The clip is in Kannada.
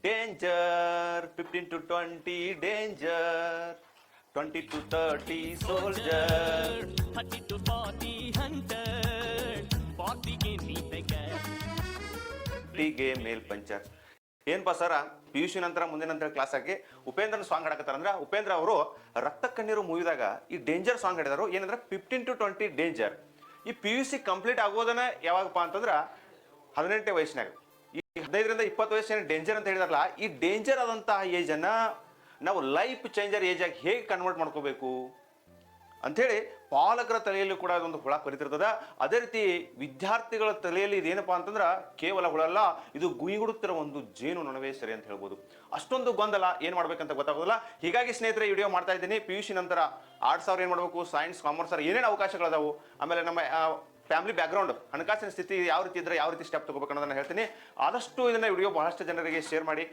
Danger 15 to 20 danger 20 to 30 soldier 30 to 40 hunter 40 ಗೆ ಗೆ ಮೇಲ್ ಪಂಚರ್. ಏನ್ಪಾ ಸರ PUC ನಂತರ ಮುಂದಿನ ಕ್ಲಾಸ್ ಆಗಿ ಉಪೇಂದ್ರನ ಸಾಂಗ್ ಹಾಡಕತ್ತಾರ ಅಂದ್ರೆ ಉಪೇಂದ್ರ ಅವರು ರಕ್ತ ಕಣ್ಣೀರು ಮೂವಿದಾಗ ಈ ಡೇಂಜರ್ ಸಾಂಗ್ ಹಾಡಿದಾರು. ಏನಂದ್ರೆ 15 to 20 ಡೇಂಜರ್. ಈ PUC ಕಂಪ್ಲೀಟ್ ಆಗೋದನ್ನ ಯಾವಾಗಪ್ಪ ಅಂತಂದ್ರ 18ನೇ ವಯಸ್ಸಿನಾಗ. ಈ 15ರಿಂದ 20 ವಯಸ್ಸಿನ ಡೇಂಜರ್ ಅಂತ ಹೇಳಿದಾರಲ್ಲ, ಈ ಡೇಂಜರ್ ಆದಂತಹ ಏಜ್ ಅನ್ನ ನಾವು ಲೈಫ್ ಚೇಂಜರ್ ಏಜ್ ಆಗಿ ಹೇಗೆ ಕನ್ವರ್ಟ್ ಮಾಡ್ಕೋಬೇಕು ಅಂಥೇಳಿ ಪಾಲಕರ ತಲೆಯಲ್ಲೂ ಕೂಡ ಅದೊಂದು ಹುಳ ಪರಿತಿರ್ತದ. ಅದೇ ರೀತಿ ವಿದ್ಯಾರ್ಥಿಗಳ ತಲೆಯಲ್ಲಿ ಇದೇನಪ್ಪ ಅಂತಂದ್ರೆ ಕೇವಲ ಹುಳ ಅಲ್ಲ, ಇದು ಗುಯಿಗುಡುತ್ತಿರೋ ಒಂದು ಜೇನು ನೊಣವೇ ಸರಿ ಅಂತ ಹೇಳ್ಬೋದು. ಅಷ್ಟೊಂದು ಗೊಂದಲ ಏನು ಮಾಡ್ಬೇಕಂತ ಗೊತ್ತಾಗೋದಿಲ್ಲ. ಹೀಗಾಗಿ ಸ್ನೇಹಿತರೆ ವಿಡಿಯೋ ಮಾಡ್ತಾ ಇದ್ದೀನಿ. PUC ನಂತರ ಆರ್ಟ್ಸ್ ಅವ್ರು ಏನು ಮಾಡಬೇಕು, ಸೈನ್ಸ್ ಕಾಮರ್ಸ್ ಅವ್ರು ಏನೇನು ಅವಕಾಶಗಳದಾವು, ಆಮೇಲೆ ನಮ್ಮ ಫ್ಯಾಮಿಲಿ ಬ್ಯಾಕ್ಗ್ರೌಂಡ್ ಹಣಕಾಸಿನ ಸ್ಥಿತಿ ಯಾವ ರೀತಿ ಇದ್ರೆ ಯಾವ ರೀತಿ ಸ್ಟೆಪ್ ತಗೋಬೇಕು ಅನ್ನೋದನ್ನ ಹೇಳ್ತೀನಿ. ಆದಷ್ಟು ಇದನ್ನ ವಿಡಿಯೋ ಬಹಳಷ್ಟು ಜನರಿಗೆ ಶೇರ್ ಮಾಡಿ.